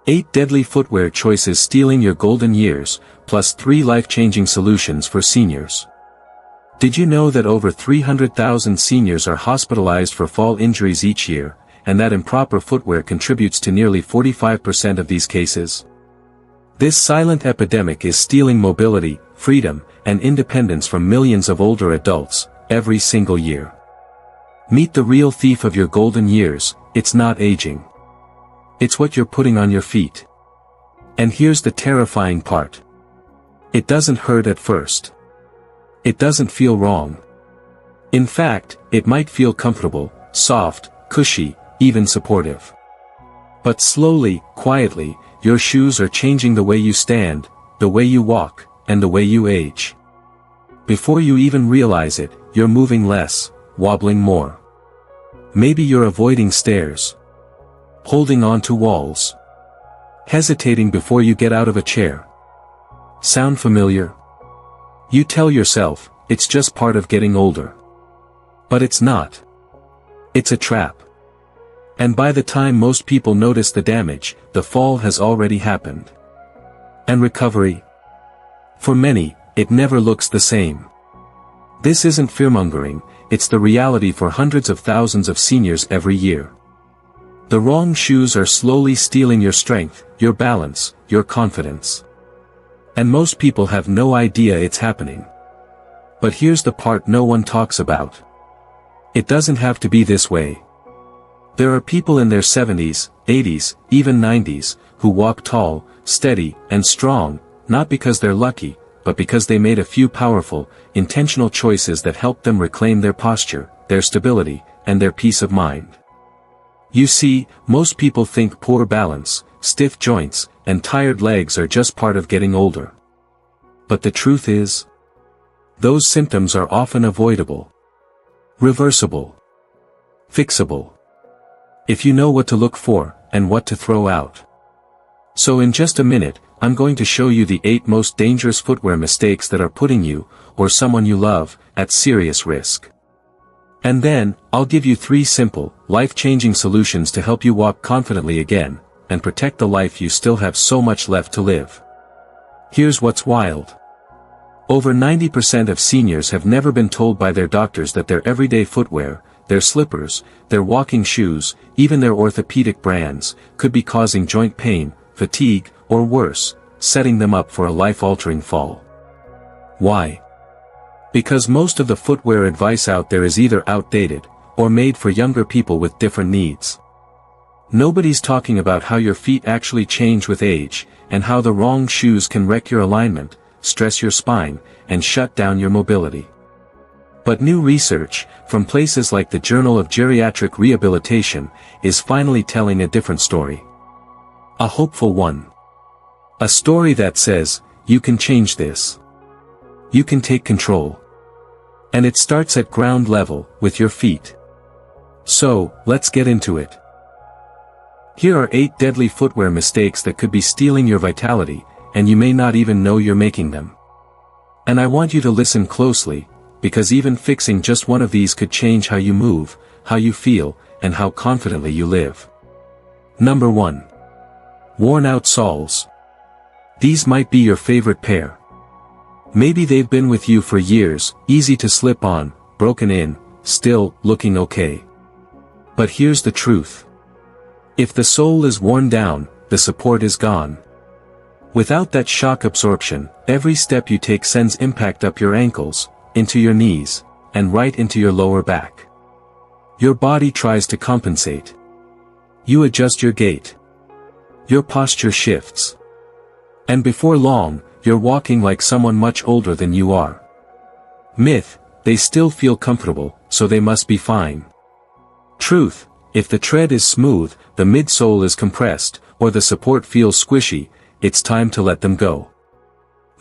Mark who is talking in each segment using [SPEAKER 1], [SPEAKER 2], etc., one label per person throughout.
[SPEAKER 1] 8 deadly footwear choices stealing your golden years, plus 3 life-changing solutions for seniors. Did you know that over 300,000 seniors are hospitalized for fall injuries each year, and that improper footwear contributes to nearly 45% of these cases? This silent epidemic is stealing mobility, freedom, and independence from millions of older adults, every single year. Meet the real thief of your golden years. It's not aging. It's what you're putting on your feet. And here's the terrifying part. It doesn't hurt at first. It doesn't feel wrong. In fact, it might feel comfortable, soft, cushy, even supportive. But slowly, quietly, your shoes are changing the way you stand, the way you walk, and the way you age. Before you even realize it, you're moving less, wobbling more. Maybe you're avoiding stairs, holding on to walls, hesitating before you get out of a chair. Sound familiar? You tell yourself, it's just part of getting older. But it's not. It's a trap. And by the time most people notice the damage, the fall has already happened. And recovery? For many, it never looks the same. This isn't fearmongering, it's the reality for hundreds of thousands of seniors every year. The wrong shoes are slowly stealing your strength, your balance, your confidence. And most people have no idea it's happening. But here's the part no one talks about. It doesn't have to be this way. There are people in their 70s, 80s, even 90s, who walk tall, steady, and strong, not because they're lucky, but because they made a few powerful, intentional choices that helped them reclaim their posture, their stability, and their peace of mind. You see, most people think poor balance, stiff joints, and tired legs are just part of getting older. But the truth is, those symptoms are often avoidable, reversible, fixable, if you know what to look for, and what to throw out. So in just a minute, I'm going to show you the 8 most dangerous footwear mistakes that are putting you, or someone you love, at serious risk. And then, I'll give you 3 simple, life-changing solutions to help you walk confidently again, and protect the life you still have so much left to live. Here's what's wild. Over 90% of seniors have never been told by their doctors that their everyday footwear, their slippers, their walking shoes, even their orthopedic brands, could be causing joint pain, fatigue, or worse, setting them up for a life-altering fall. Why? Because most of the footwear advice out there is either outdated, or made for younger people with different needs. Nobody's talking about how your feet actually change with age, and how the wrong shoes can wreck your alignment, stress your spine, and shut down your mobility. But new research, from places like the Journal of Geriatric Rehabilitation, is finally telling a different story. A hopeful one. A story that says, you can change this. You can take control. And it starts at ground level, with your feet. So, let's get into it. Here are 8 deadly footwear mistakes that could be stealing your vitality, and you may not even know you're making them. And I want you to listen closely, because even fixing just one of these could change how you move, how you feel, and how confidently you live. Number 1. Worn-out soles. These might be your favorite pair. Maybe they've been with you for years, easy to slip on, broken in, still looking okay. But here's the truth. If the sole is worn down, the support is gone. Without that shock absorption, every step you take sends impact up your ankles, into your knees, and right into your lower back. Your body tries to compensate. You adjust your gait. Your posture shifts. And before long, you're walking like someone much older than you are. Myth: they still feel comfortable, so they must be fine. Truth: if the tread is smooth, the midsole is compressed, or the support feels squishy, it's time to let them go.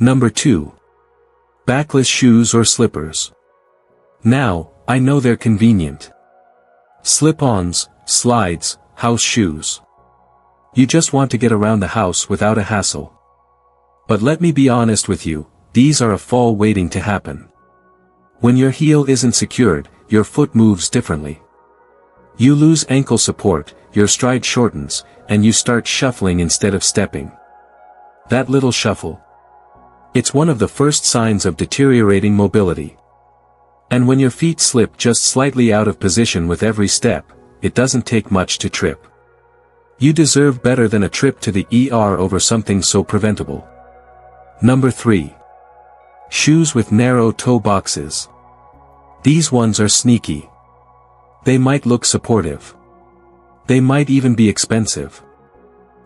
[SPEAKER 1] Number 2. Backless shoes or slippers. Now, I know they're convenient. Slip-ons, slides, house shoes. You just want to get around the house without a hassle. But let me be honest with you, these are a fall waiting to happen. When your heel isn't secured, your foot moves differently. You lose ankle support, your stride shortens, and you start shuffling instead of stepping. That little shuffle. It's one of the first signs of deteriorating mobility. And when your feet slip just slightly out of position with every step, it doesn't take much to trip. You deserve better than a trip to the ER over something so preventable. Number 3. Shoes with narrow toe boxes. These ones are sneaky. They might look supportive. They might even be expensive.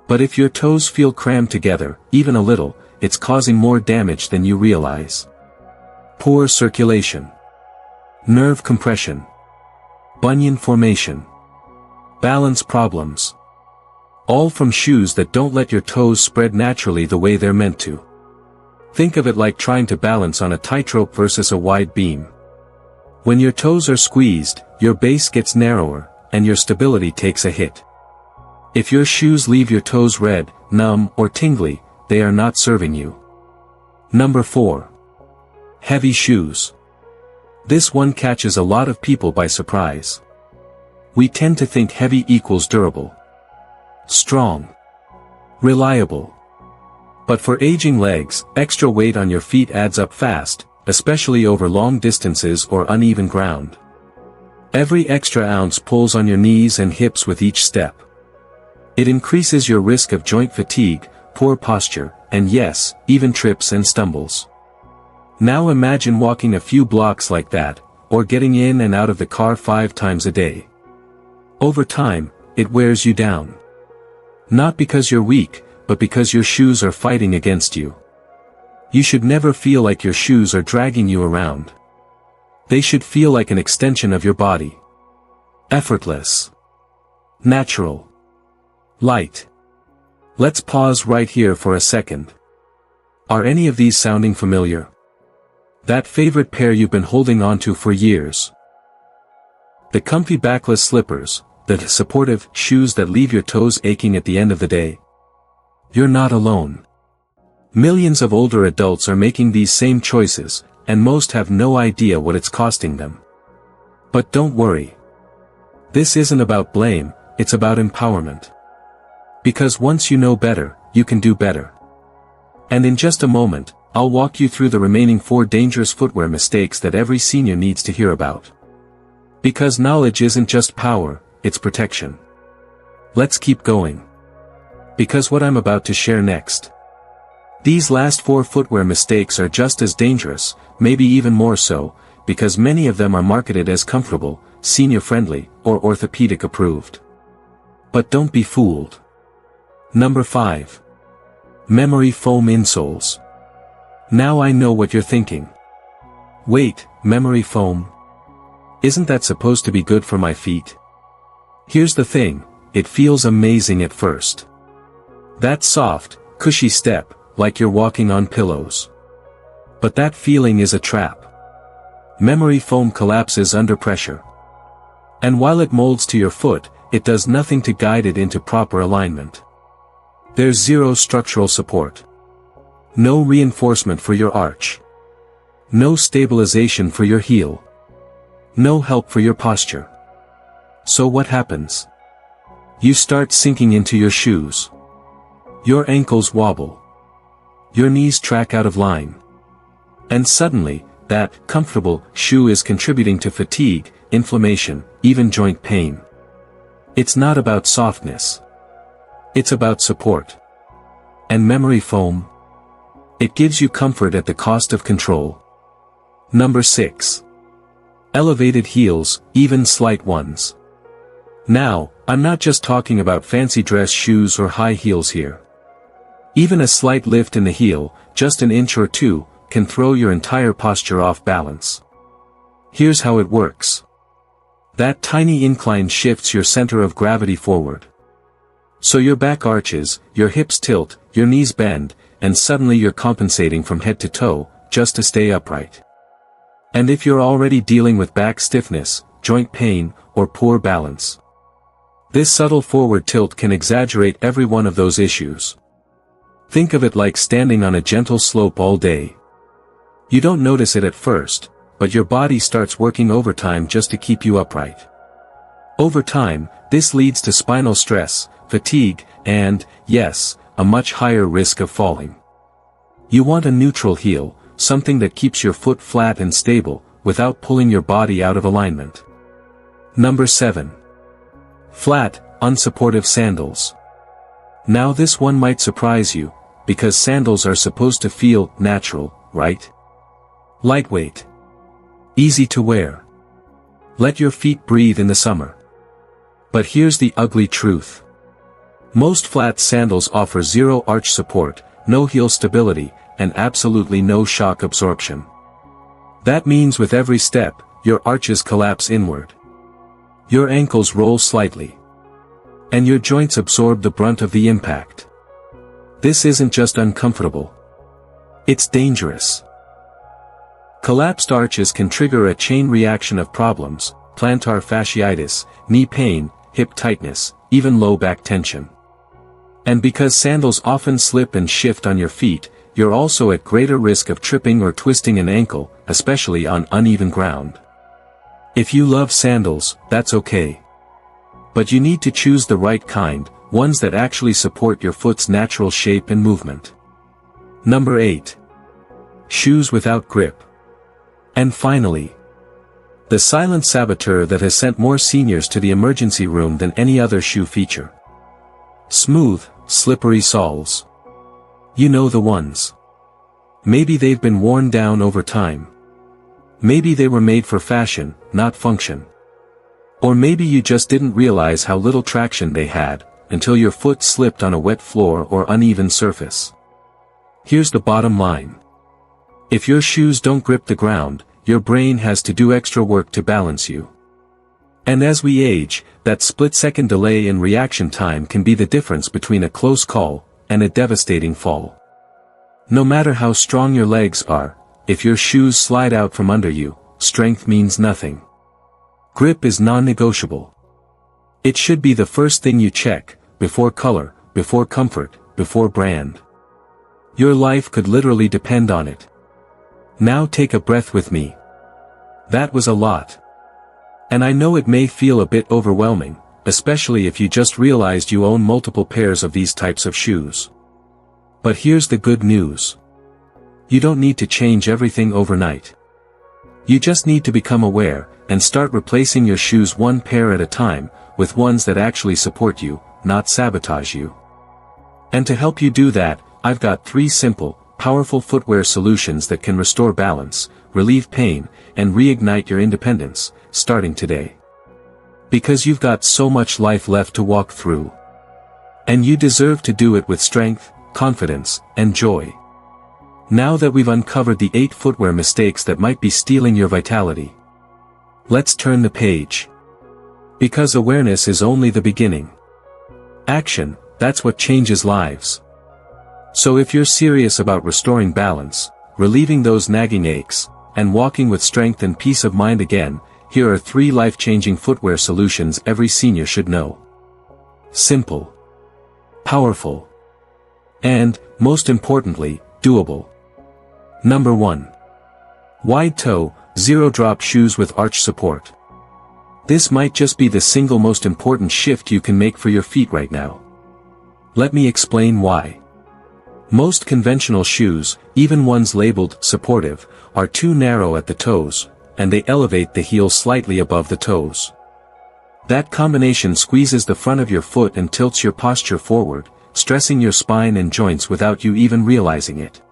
[SPEAKER 1] But if your toes feel crammed together, even a little, it's causing more damage than you realize. Poor circulation. Nerve compression. Bunion formation. Balance problems. All from shoes that don't let your toes spread naturally the way they're meant to. Think of it like trying to balance on a tightrope versus a wide beam. When your toes are squeezed, your base gets narrower, and your stability takes a hit. If your shoes leave your toes red, numb, or tingly, they are not serving you. Number 4. Heavy shoes. This one catches a lot of people by surprise. We tend to think heavy equals durable, strong, reliable. But for aging legs, extra weight on your feet adds up fast, especially over long distances or uneven ground. Every extra ounce pulls on your knees and hips with each step. It increases your risk of joint fatigue, poor posture, and yes, even trips and stumbles. Now imagine walking a few blocks like that, or getting in and out of the car 5 times a day. Over time, it wears you down. Not because you're weak, but because your shoes are fighting against you. You should never feel like your shoes are dragging you around. They should feel like an extension of your body. Effortless. Natural. Light. Let's pause right here for a second. Are any of these sounding familiar? That favorite pair you've been holding onto for years. The comfy backless slippers, the supportive shoes that leave your toes aching at the end of the day. You're not alone. Millions of older adults are making these same choices, and most have no idea what it's costing them. But don't worry. This isn't about blame, it's about empowerment. Because once you know better, you can do better. And in just a moment, I'll walk you through the remaining 4 dangerous footwear mistakes that every senior needs to hear about. Because knowledge isn't just power, it's protection. Let's keep going. Because what I'm about to share next. These last 4 footwear mistakes are just as dangerous, maybe even more so, because many of them are marketed as comfortable, senior-friendly, or orthopedic-approved. But don't be fooled. Number 5. Memory foam insoles. Now I know what you're thinking. Wait, memory foam? Isn't that supposed to be good for my feet? Here's the thing, it feels amazing at first. That soft, cushy step, like you're walking on pillows. But that feeling is a trap. Memory foam collapses under pressure. And while it molds to your foot, it does nothing to guide it into proper alignment. There's zero structural support. No reinforcement for your arch. No stabilization for your heel. No help for your posture. So what happens? You start sinking into your shoes. Your ankles wobble. Your knees track out of line. And suddenly, that comfortable shoe is contributing to fatigue, inflammation, even joint pain. It's not about softness. It's about support. And memory foam? It gives you comfort at the cost of control. Number 6. Elevated heels, even slight ones. Now, I'm not just talking about fancy dress shoes or high heels here. Even a slight lift in the heel, just an inch or 2, can throw your entire posture off balance. Here's how it works. That tiny incline shifts your center of gravity forward. So your back arches, your hips tilt, your knees bend, and suddenly you're compensating from head to toe, just to stay upright. And if you're already dealing with back stiffness, joint pain, or poor balance, this subtle forward tilt can exaggerate every one of those issues. Think of it like standing on a gentle slope all day. You don't notice it at first, but your body starts working overtime just to keep you upright. Over time, this leads to spinal stress, fatigue, and, yes, a much higher risk of falling. You want a neutral heel, something that keeps your foot flat and stable, without pulling your body out of alignment. Number 7. Flat, unsupportive sandals. Now this one might surprise you, because sandals are supposed to feel natural, right? Lightweight. Easy to wear. Let your feet breathe in the summer. But here's the ugly truth. Most flat sandals offer zero arch support, no heel stability, and absolutely no shock absorption. That means with every step, your arches collapse inward. Your ankles roll slightly. And your joints absorb the brunt of the impact. This isn't just uncomfortable. It's dangerous. Collapsed arches can trigger a chain reaction of problems: plantar fasciitis, knee pain, hip tightness, even low back tension. And because sandals often slip and shift on your feet, you're also at greater risk of tripping or twisting an ankle, especially on uneven ground. If you love sandals, that's okay. But you need to choose the right kind, ones that actually support your foot's natural shape and movement. Number 8. Shoes without grip. And finally, the silent saboteur that has sent more seniors to the emergency room than any other shoe feature. Smooth, slippery soles. You know the ones. Maybe they've been worn down over time. Maybe they were made for fashion, not function. Or maybe you just didn't realize how little traction they had, until your foot slipped on a wet floor or uneven surface. Here's the bottom line. If your shoes don't grip the ground, your brain has to do extra work to balance you. And as we age, that split-second delay in reaction time can be the difference between a close call and a devastating fall. No matter how strong your legs are, if your shoes slide out from under you, strength means nothing. Grip is non-negotiable. It should be the first thing you check, before color, before comfort, before brand. Your life could literally depend on it. Now take a breath with me. That was a lot. And I know it may feel a bit overwhelming, especially if you just realized you own multiple pairs of these types of shoes. But here's the good news. You don't need to change everything overnight. You just need to become aware, and start replacing your shoes one pair at a time, with ones that actually support you, not sabotage you. And to help you do that, I've got 3 simple, powerful footwear solutions that can restore balance, relieve pain, and reignite your independence, starting today. Because you've got so much life left to walk through. And you deserve to do it with strength, confidence, and joy. Now that we've uncovered the 8 footwear mistakes that might be stealing your vitality, let's turn the page. Because awareness is only the beginning. Action, that's what changes lives. So if you're serious about restoring balance, relieving those nagging aches, and walking with strength and peace of mind again, here are 3 life-changing footwear solutions every senior should know. Simple. Powerful. And, most importantly, doable. Number 1. Wide-toe, zero-drop shoes with arch support. This might just be the single most important shift you can make for your feet right now. Let me explain why. Most conventional shoes, even ones labeled supportive, are too narrow at the toes, and they elevate the heel slightly above the toes. That combination squeezes the front of your foot and tilts your posture forward, stressing your spine and joints without you even realizing it.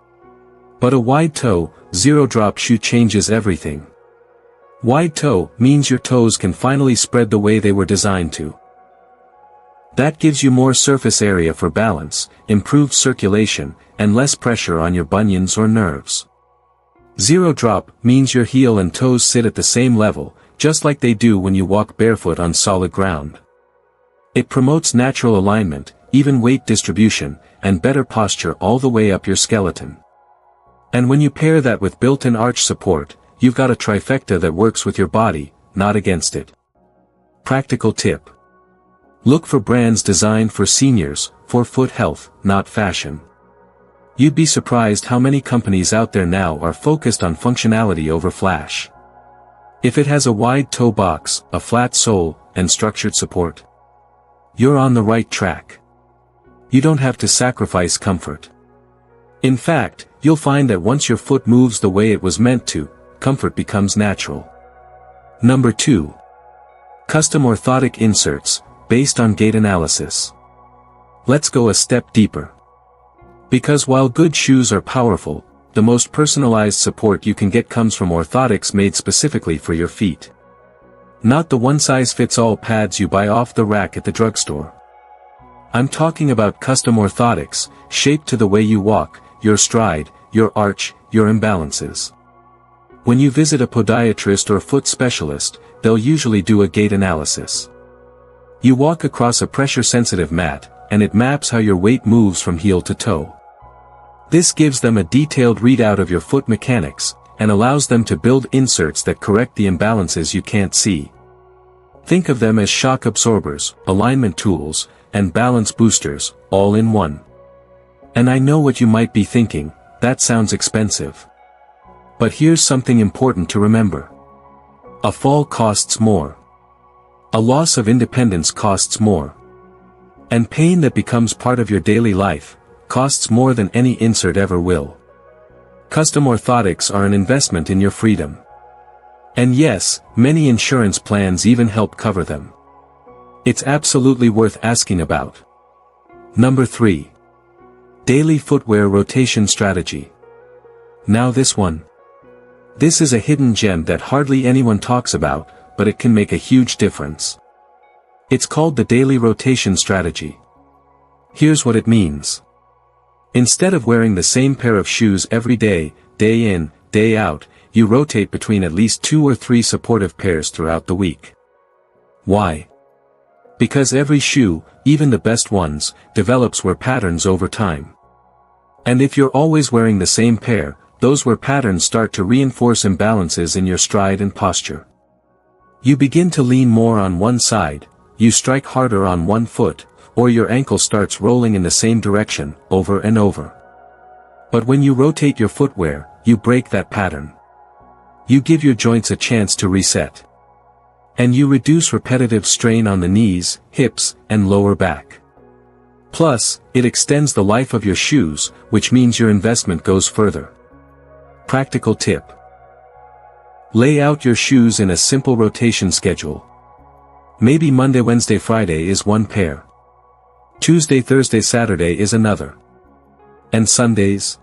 [SPEAKER 1] But a wide-toe, zero-drop shoe changes everything. Wide toe means your toes can finally spread the way they were designed to. That gives you more surface area for balance, improved circulation, and less pressure on your bunions or nerves. Zero drop means your heel and toes sit at the same level, just like they do when you walk barefoot on solid ground. It promotes natural alignment, even weight distribution, and better posture all the way up your skeleton. And when you pair that with built-in arch support, you've got a trifecta that works with your body, not against it. Practical tip. Look for brands designed for seniors, for foot health, not fashion. You'd be surprised how many companies out there now are focused on functionality over flash. If it has a wide toe box, a flat sole, and structured support, You're on the right track. You don't have to sacrifice comfort. In fact, you'll find that once your foot moves the way it was meant to, comfort becomes natural. Number 2. Custom orthotic inserts, based on gait analysis. Let's go a step deeper. Because while good shoes are powerful, the most personalized support you can get comes from orthotics made specifically for your feet. Not the one-size-fits-all pads you buy off the rack at the drugstore. I'm talking about custom orthotics, shaped to the way you walk, your stride, your arch, your imbalances. When you visit a podiatrist or foot specialist, they'll usually do a gait analysis. You walk across a pressure-sensitive mat, and it maps how your weight moves from heel to toe. This gives them a detailed readout of your foot mechanics, and allows them to build inserts that correct the imbalances you can't see. Think of them as shock absorbers, alignment tools, and balance boosters, all in one. And I know what you might be thinking, that sounds expensive. But here's something important to remember. A fall costs more. A loss of independence costs more. And pain that becomes part of your daily life, costs more than any insert ever will. Custom orthotics are an investment in your freedom. And yes, many insurance plans even help cover them. It's absolutely worth asking about. Number 3. Daily footwear rotation strategy. Now this one. This is a hidden gem that hardly anyone talks about, but it can make a huge difference. It's called the daily rotation strategy. Here's what it means. Instead of wearing the same pair of shoes every day, day in, day out, you rotate between at least 2 or 3 supportive pairs throughout the week. Why? Because every shoe, even the best ones, develops wear patterns over time. And if you're always wearing the same pair, those wear patterns start to reinforce imbalances in your stride and posture. You begin to lean more on one side, you strike harder on one foot, or your ankle starts rolling in the same direction, over and over. But when you rotate your footwear, you break that pattern. You give your joints a chance to reset. And you reduce repetitive strain on the knees, hips, and lower back. Plus, it extends the life of your shoes, which means your investment goes further. Practical tip. Lay out your shoes in a simple rotation schedule. Maybe Monday, Wednesday, Friday is one pair. Tuesday, Thursday, Saturday is another. And Sundays?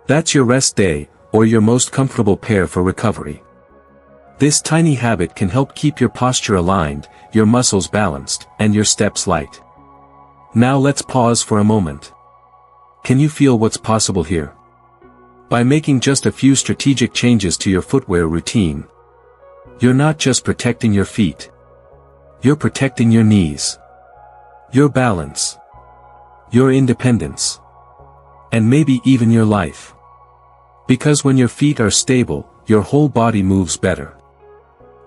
[SPEAKER 1] That's your rest day, or your most comfortable pair for recovery. This tiny habit can help keep your posture aligned, your muscles balanced, and your steps light. Now let's pause for a moment. Can you feel what's possible here? By making just a few strategic changes to your footwear routine, you're not just protecting your feet. You're protecting your knees, your balance, your independence, and maybe even your life. Because when your feet are stable, your whole body moves better.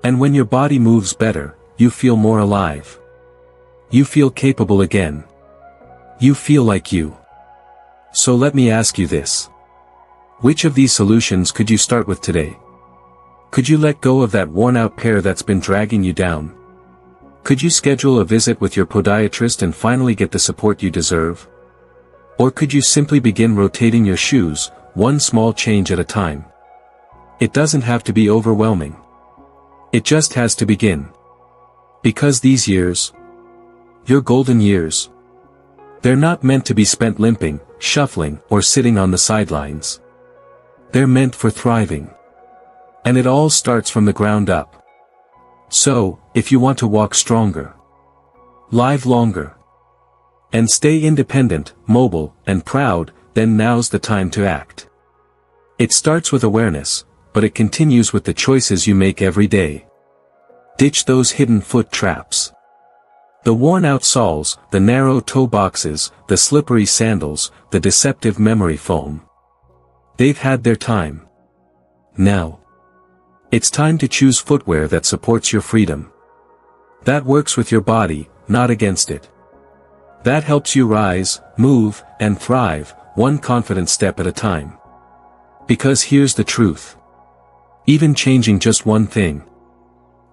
[SPEAKER 1] And when your body moves better, you feel more alive. You feel capable again. You feel like you. So let me ask you this. Which of these solutions could you start with today? Could you let go of that worn-out pair that's been dragging you down? Could you schedule a visit with your podiatrist and finally get the support you deserve? Or could you simply begin rotating your shoes, one small change at a time? It doesn't have to be overwhelming. It just has to begin. Because these years, your golden years, they're not meant to be spent limping, shuffling, or sitting on the sidelines. They're meant for thriving. And it all starts from the ground up. So, if you want to walk stronger, live longer, and stay independent, mobile, and proud, then now's the time to act. It starts with awareness, but it continues with the choices you make every day. Ditch those hidden foot traps. The worn-out soles, the narrow toe boxes, the slippery sandals, the deceptive memory foam. They've had their time. Now, it's time to choose footwear that supports your freedom. That works with your body, not against it. That helps you rise, move, and thrive, one confident step at a time. Because here's the truth. Even changing just one thing,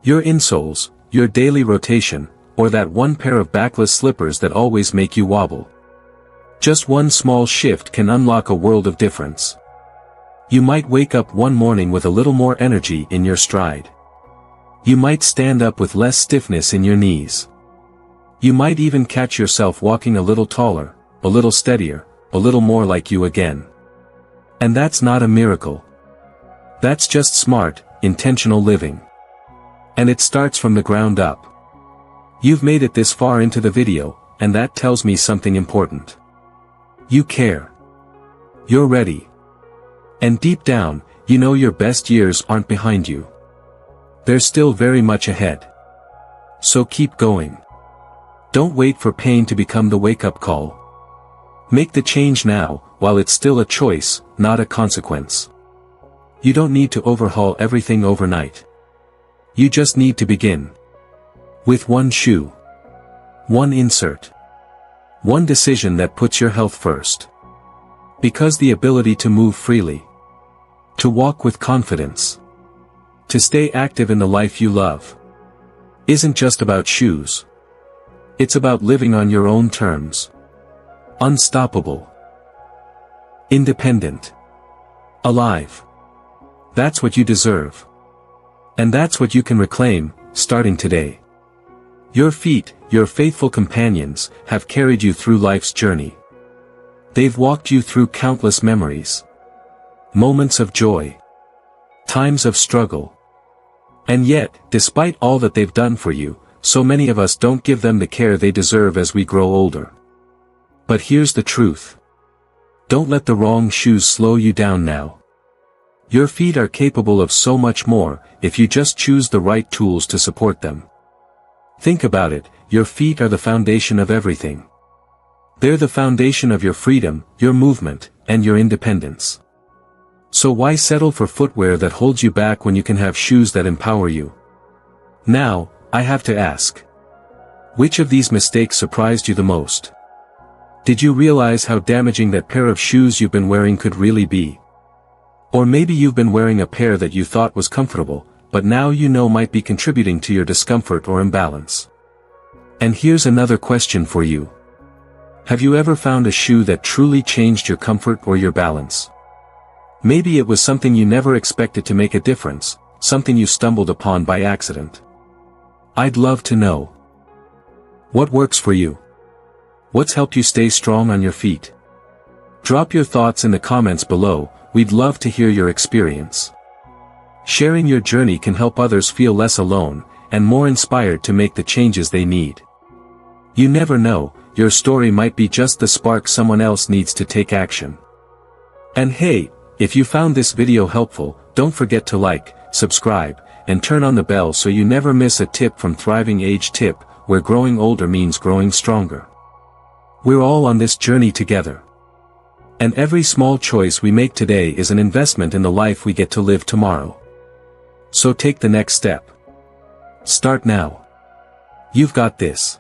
[SPEAKER 1] your insoles, your daily rotation, or that one pair of backless slippers that always make you wobble. Just one small shift can unlock a world of difference. You might wake up one morning with a little more energy in your stride. You might stand up with less stiffness in your knees. You might even catch yourself walking a little taller, a little steadier, a little more like you again. And that's not a miracle. That's just smart, intentional living. And it starts from the ground up. You've made it this far into the video, and that tells me something important. You care. You're ready. And deep down, you know your best years aren't behind you. They're still very much ahead. So keep going. Don't wait for pain to become the wake-up call. Make the change now, while it's still a choice, not a consequence. You don't need to overhaul everything overnight. You just need to begin. With one shoe. One insert. One decision that puts your health first. Because the ability to move freely. To walk with confidence. To stay active in the life you love. Isn't just about shoes. It's about living on your own terms. Unstoppable. Independent. Alive. That's what you deserve. And that's what you can reclaim, starting today. Your feet, your faithful companions, have carried you through life's journey. They've walked you through countless memories. Moments of joy. Times of struggle. And yet, despite all that they've done for you, so many of us don't give them the care they deserve as we grow older. But here's the truth. Don't let the wrong shoes slow you down now. Your feet are capable of so much more, if you just choose the right tools to support them. Think about it, your feet are the foundation of everything. They're the foundation of your freedom, your movement, and your independence. So why settle for footwear that holds you back when you can have shoes that empower you? Now, I have to ask. Which of these mistakes surprised you the most? Did you realize how damaging that pair of shoes you've been wearing could really be? Or maybe you've been wearing a pair that you thought was comfortable, but now you know might be contributing to your discomfort or imbalance. And here's another question for you. Have you ever found a shoe that truly changed your comfort or your balance? Maybe it was something you never expected to make a difference, something you stumbled upon by accident. I'd love to know. What works for you? What's helped you stay strong on your feet? Drop your thoughts in the comments below, we'd love to hear your experience. Sharing your journey can help others feel less alone, and more inspired to make the changes they need. You never know, your story might be just the spark someone else needs to take action. And hey, if you found this video helpful, don't forget to like, subscribe, and turn on the bell so you never miss a tip from Thriving Age Tip, where growing older means growing stronger. We're all on this journey together. And every small choice we make today is an investment in the life we get to live tomorrow. So take the next step. Start now. You've got this.